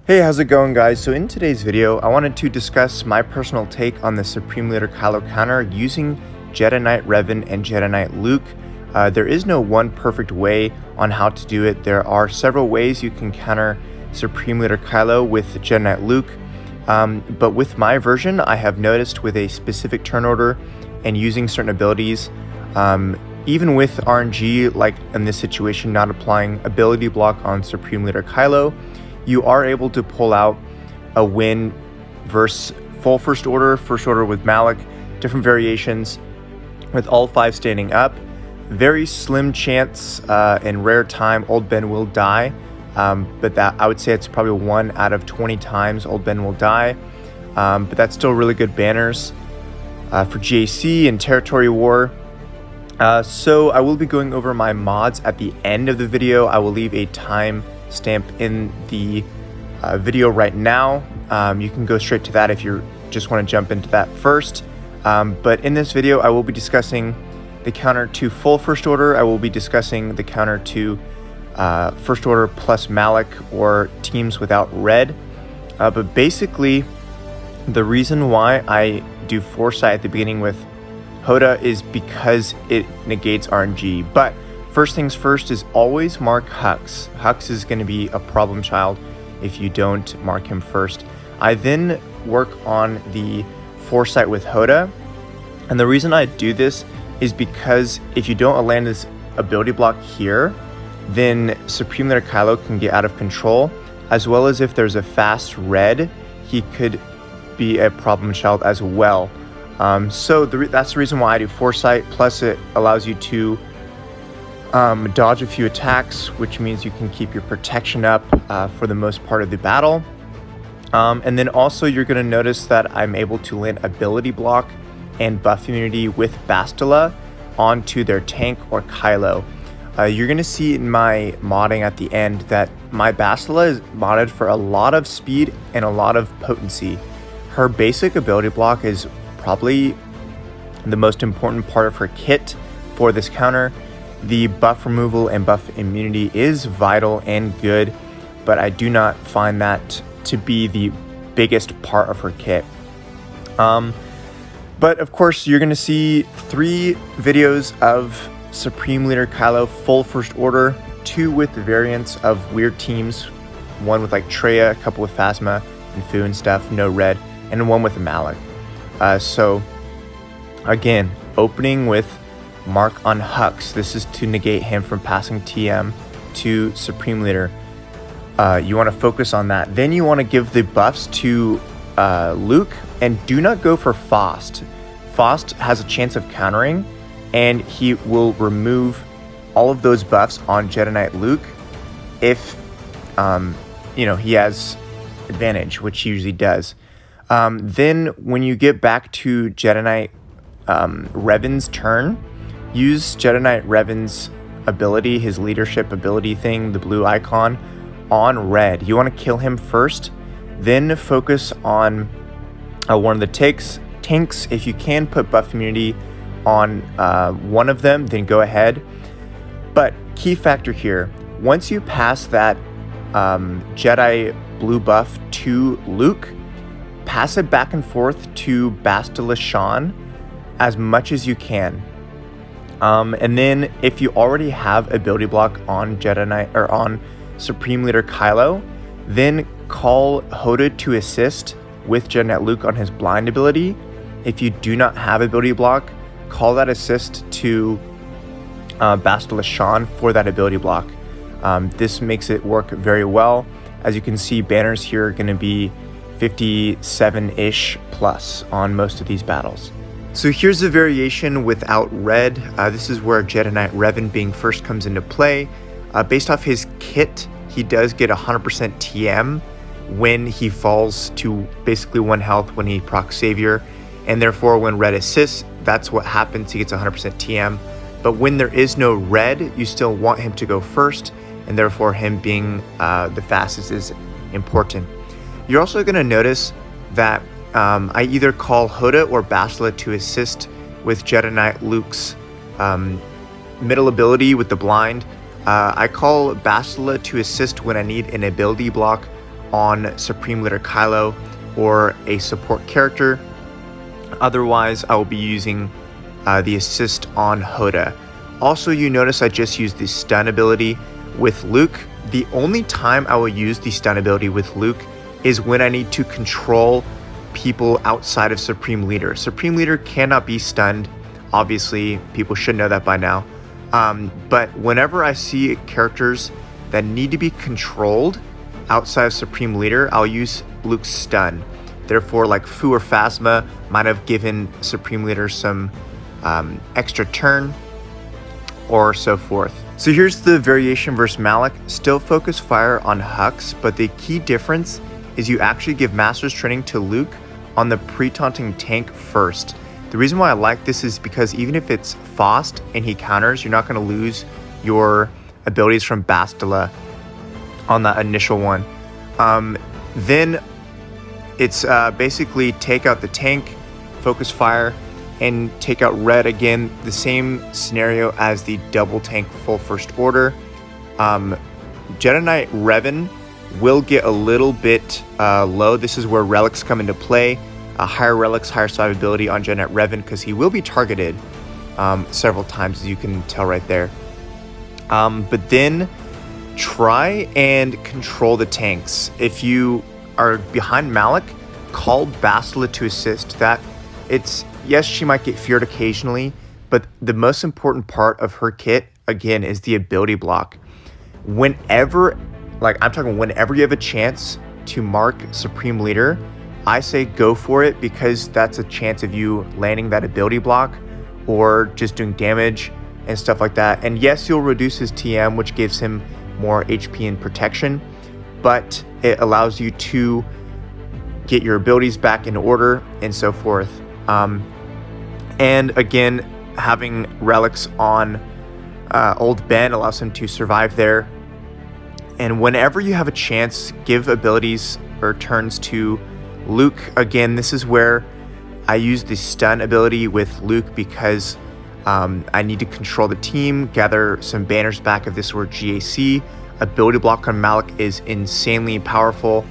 Hey, how's it going, guys? So in today's video, I wanted to discuss my personal take on the Supreme Leader Kylo counter using Jedi Knight Revan and Jedi Knight Luke. There is no one perfect way on how to do it. There are several ways you can counter Supreme Leader Kylo with Jedi Knight Luke. But with my version, I have noticed with a specific turn order and using certain abilities, even with RNG, like in this situation, not applying ability block on Supreme Leader Kylo, you are able to pull out a win versus full first order with Malak, different variations with all 5 standing up. Very slim chance and rare time Old Ben will die, but that I would say it's probably 1 out of 20 times Old Ben will die, but that's still really good banners for GAC and Territory War. So I will be going over my mods at the end of the video. I will leave a time stamp in the video right now. You can go straight to that if you just want to jump into that first. But in this video, I will be discussing the counter to full first order. I will be discussing the counter to first order plus Malak or teams without red. But basically, the reason why I do foresight at the beginning with Hoda is because it negates RNG. But first things first is always mark Hux. Hux is going to be a problem child if you don't mark him first. I then work on the foresight with Hoda. And the reason I do this is because if you don't land this ability block here, then Supreme Leader Kylo can get out of control, as well as if there's a fast red, he could be a problem child as well. So that's the reason why I do foresight, plus it allows you to dodge a few attacks, which means you can keep your protection up for the most part of the battle. And then also you're going to notice that I'm able to land ability block and buff immunity with Bastila onto their tank or Kylo. You're going to see in my modding at the end that my Bastila is modded for a lot of speed and a lot of potency. Her basic ability block is probably the most important part of her kit for this counter. The buff removal and buff immunity is vital and good, but I do not find that to be the biggest part of her kit. But of course, you're going to see 3 videos of Supreme Leader Kylo full first order, 2 with variants of weird teams, 1 with like Traya, a couple with Phasma and Fu and stuff, no red, and 1 with Malak. So again, opening with mark on Hux. This is to negate him from passing TM to Supreme Leader. You want to focus on that. Then you want to give the buffs to Luke, and do not go for Fost. Fost has a chance of countering, and he will remove all of those buffs on Jedi Knight Luke if he has advantage, which he usually does. Then when you get back to Jedi Knight Revan's turn, use Jedi Knight Revan's ability, his leadership ability thing, the blue icon, on red. You want to kill him first, then focus on one of the tanks. If you can put buff immunity on one of them, then go ahead. But key factor here, once you pass that Jedi blue buff to Luke, pass it back and forth to Bastila Shan as much as you can. And then if you already have ability block on Jedi Knight or on Supreme Leader Kylo, then call Hoda to assist with Jedi Knight Luke on his blind ability. If you do not have ability block, call that assist to Bastila Shan for that ability block. This makes it work very well. As you can see, banners here are going to be 57-ish plus on most of these battles. So here's a variation without red. This is where Jedi Knight Revan being first comes into play. Based off his kit, he does get 100% TM when he falls to basically 1 health when he procs Savior. And therefore, when red assists, that's what happens. He gets 100% TM. But when there is no red, you still want him to go first. And therefore, him being the fastest is important. You're also going to notice that I either call Hoda or Bastila to assist with Jedi Knight Luke's middle ability with the blind. I call Bastila to assist when I need an ability block on Supreme Leader Kylo or a support character. Otherwise, I will be using the assist on Hoda. Also, you notice I just used the stun ability with Luke. The only time I will use the stun ability with Luke is when I need to control people outside of Supreme Leader. Supreme Leader cannot be stunned. Obviously, people should know that by now. But whenever I see characters that need to be controlled outside of Supreme Leader, I'll use Luke's stun. Therefore, like Fu or Phasma might have given Supreme Leader some extra turn or so forth. So here's the variation versus Malak. Still focus fire on Hux, but the key difference is you actually give Master's Training to Luke on the pre-taunting tank first. The reason why I like this is because even if it's fast and he counters, you're not going to lose your abilities from Bastila on that initial one. Then it's basically take out the tank, focus fire, and take out red again. The same scenario as the double tank full first order. Jedi Knight Revan will get a little bit low. This is where relics come into play. Higher relics, higher survivability on Jedi Knight Revan because he will be targeted several times, as you can tell right there. But then try and control the tanks. If you are behind Malak, call Bastila to assist. Yes, she might get feared occasionally, but the most important part of her kit, again, is the ability block. Whenever you have a chance to mark Supreme Leader, I say go for it because that's a chance of you landing that ability block or just doing damage and stuff like that. And yes, you'll reduce his TM, which gives him more HP and protection, but it allows you to get your abilities back in order and so forth. And again, having relics on Old Ben allows him to survive there. And whenever you have a chance, give abilities or turns to Luke. Again, this is where I use the stun ability with Luke because I need to control the team, gather some banners back if this were GAC. Ability block on Malak is insanely powerful.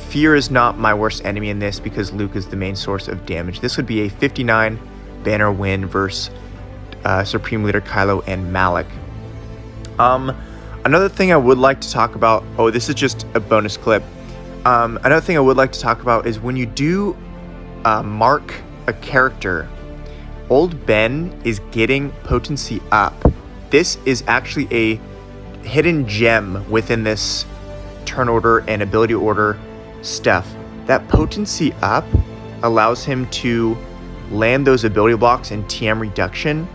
Fear is not my worst enemy in this because Luke is the main source of damage. This would be a 59 banner win versus Supreme Leader Kylo and Malak. Another thing I would like to talk about, this is just a bonus clip. Another thing I would like to talk about is when you do mark a character, Old Ben is getting potency up. This is actually a hidden gem within this turn order and ability order stuff. That potency up allows him to land those ability blocks and TM reduction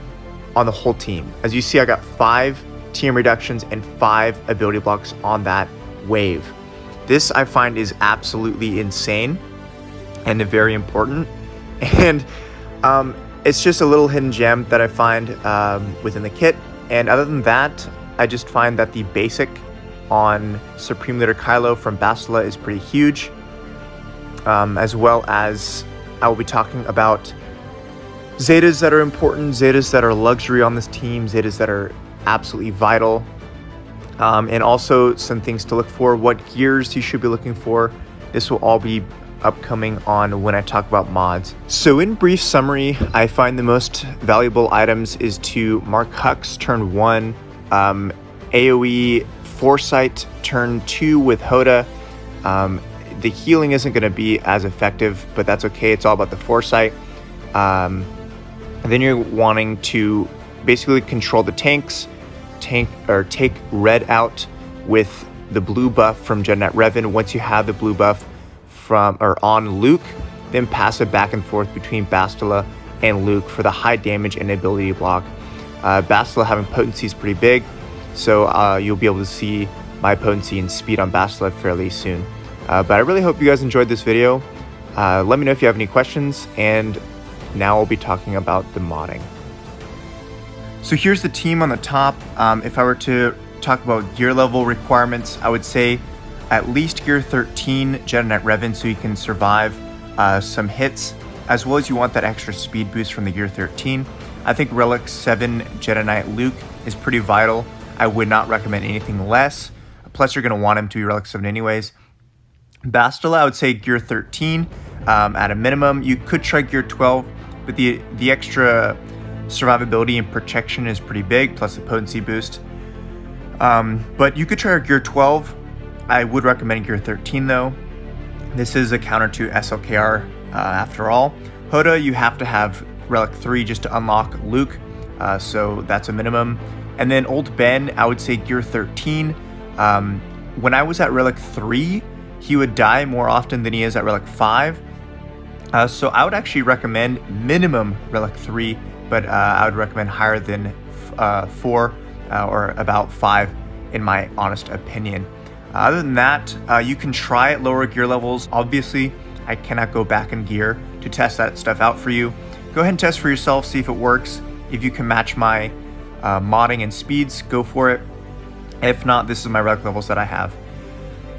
on the whole team. As you see, I got 5 TM reductions and 5 ability blocks on that wave. This I find is absolutely insane and very important. And it's just a little hidden gem that I find within the kit. And other than that, I just find that the basic on Supreme Leader Kylo from Bastila is pretty huge. As well as I will be talking about Zetas that are important, Zetas that are luxury on this team, Zetas that are absolutely vital. And also some things to look for, what gears you should be looking for. This will all be upcoming on when I talk about mods. So in brief summary, I find the most valuable items is to mark Hux turn 1, AoE Foresight turn 2 with Hoda. The healing isn't going to be as effective, but that's okay. It's all about the Foresight. And then you're wanting to basically control the tanks, take red out with the blue buff from Jedi Knight Revan. Once you have the blue buff on Luke, then pass it back and forth between Bastila and Luke for the high damage and ability block. Bastila having potency is pretty big, so you'll be able to see my potency and speed on Bastila fairly soon. But I really hope you guys enjoyed this video. Let me know if you have any questions, and now we'll be talking about the modding. So here's the team on the top. If I were to talk about gear level requirements, I would say at least gear 13 Jedi Knight Revan so you can survive some hits, as well as you want that extra speed boost from the gear 13. I think Relic 7 Jedi Knight Luke is pretty vital. I would not recommend anything less. Plus, you're going to want him to be Relic 7 anyways. Bastila, I would say gear 13 at a minimum. You could try gear 12, but the extra survivability and protection is pretty big, plus the potency boost. But you could try gear 12. I would recommend gear 13 though. This is a counter to SLKR after all. Hoda, you have to have Relic 3 just to unlock Luke, so that's a minimum. And then Old Ben, I would say gear 13. When I was at Relic 3, he would die more often than he is at Relic 5. So I would actually recommend minimum Relic 3, but I would recommend higher than 4 or about 5 in my honest opinion. Other than that, you can try at lower gear levels. Obviously, I cannot go back in gear to test that stuff out for you. Go ahead and test for yourself, see if it works. If you can match my modding and speeds, go for it. If not, this is my relic levels that I have.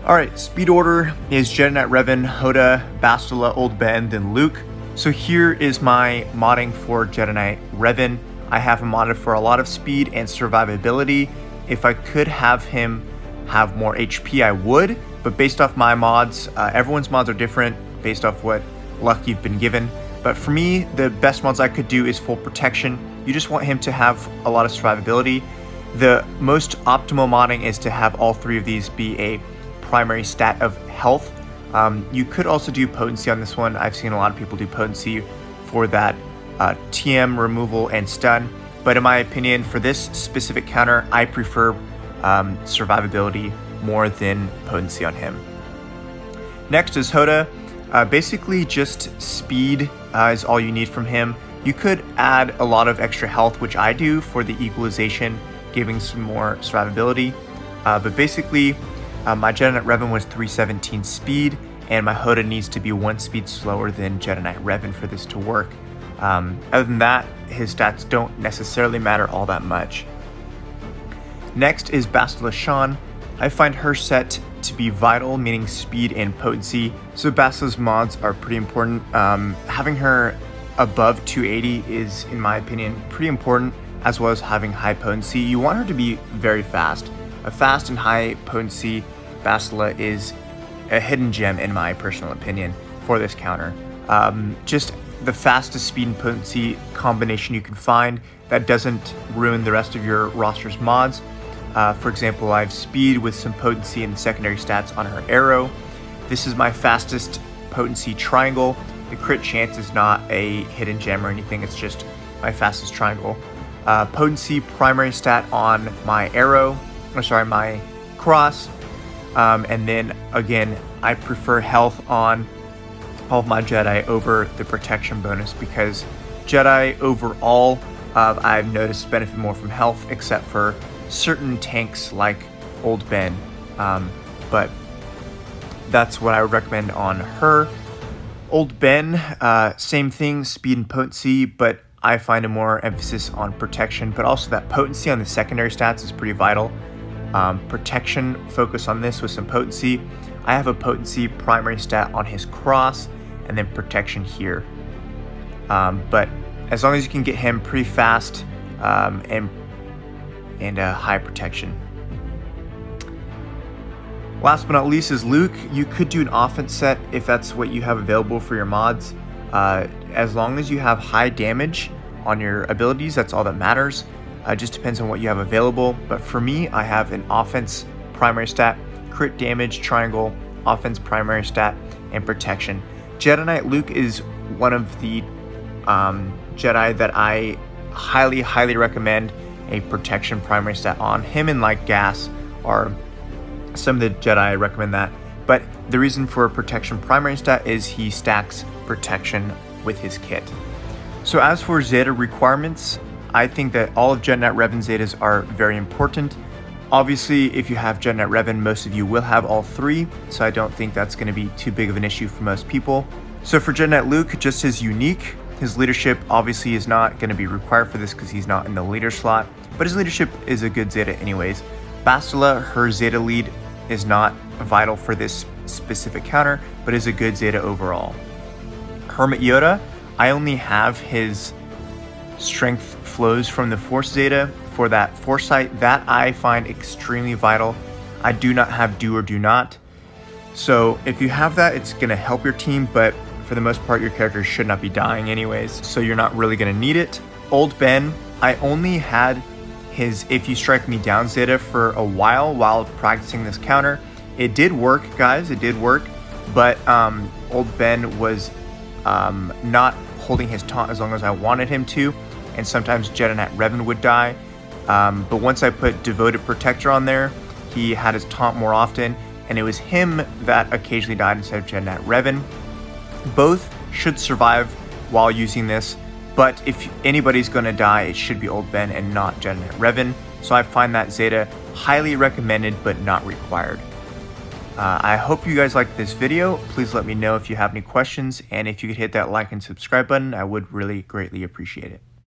Alright, speed order is Jedi Knight Revan, Hoda, Bastila, Old Ben, then Luke. So here is my modding for Jedi Knight Revan. I have him modded for a lot of speed and survivability. If I could have him have more HP, I would, but based off my mods, everyone's mods are different based off what luck you've been given. But for me, the best mods I could do is full protection. You just want him to have a lot of survivability. The most optimal modding is to have all three of these be a primary stat of health. You could also do potency on this one. I've seen a lot of people do potency for that TM removal and stun, but in my opinion, for this specific counter, I prefer survivability more than potency on him. Next is Hoda. Basically just speed is all you need from him. You could add a lot of extra health, which I do for the equalization, giving some more survivability, but basically my Jedi Knight Revan was 317 speed, and my Hoda needs to be 1 speed slower than Jedi Knight Revan for this to work. Other than that, his stats don't necessarily matter all that much. Next is Bastila Shan. I find her set to be vital, meaning speed and potency, so Bastila's mods are pretty important. Having her above 280 is, in my opinion, pretty important, as well as having high potency. You want her to be very fast. A fast and high potency Bastila is a hidden gem in my personal opinion for this counter. Just the fastest speed and potency combination you can find that doesn't ruin the rest of your roster's mods. For example, I have speed with some potency and secondary stats on her arrow. This is my fastest potency triangle. The crit chance is not a hidden gem or anything, it's just my fastest triangle. Potency primary stat on my arrow, my cross, and then again, I prefer health on all of my Jedi over the protection bonus because Jedi overall, I've noticed benefit more from health except for certain tanks like Old Ben, but that's what I would recommend on her. Old Ben, same thing, speed and potency, but I find a more emphasis on protection, but also that potency on the secondary stats is pretty vital. Protection, focus on this with some potency. I have a potency primary stat on his cross and then protection here. But as long as you can get him pretty fast and high protection. Last but not least is Luke. You could do an offense set if that's what you have available for your mods. As long as you have high damage on your abilities, that's all that matters. It just depends on what you have available. But for me, I have an offense primary stat, crit damage triangle, offense primary stat, and protection. Jedi Knight Luke is one of the Jedi that I highly recommend a protection primary stat on. Him and like Gas are some of the Jedi I recommend that. But the reason for a protection primary stat is he stacks protection with his kit. So as for Zeta requirements, I think that all of Jedi Knight Revan Zetas are very important. Obviously, if you have Jedi Knight Revan, most of you will have all three, so I don't think that's going to be too big of an issue for most people. So for Jedi Knight Luke, just his unique, his leadership obviously is not going to be required for this because he's not in the leader slot, but his leadership is a good Zeta anyways. Bastila, her Zeta lead is not vital for this specific counter, but is a good Zeta overall. Hermit Yoda, I only have his strength flows from the Force Zeta for that Foresight. That I find extremely vital. I do not have do or do not. So if you have that, it's going to help your team, but for the most part, your character should not be dying anyways, so you're not really going to need it. Old Ben, I only had his If You Strike Me Down Zeta for a while practicing this counter. It did work, guys, it did work, but Old Ben was not holding his taunt as long as I wanted him to, and sometimes Jedi Knight Revan would die. But once I put Devoted Protector on there, he had his taunt more often, and it was him that occasionally died instead of Jedi Knight Revan. Both should survive while using this, but if anybody's going to die, it should be Old Ben and not Jedi Knight Revan. So I find that Zeta highly recommended but not required. I hope you guys liked this video. Please let me know if you have any questions, and if you could hit that like and subscribe button, I would really greatly appreciate it.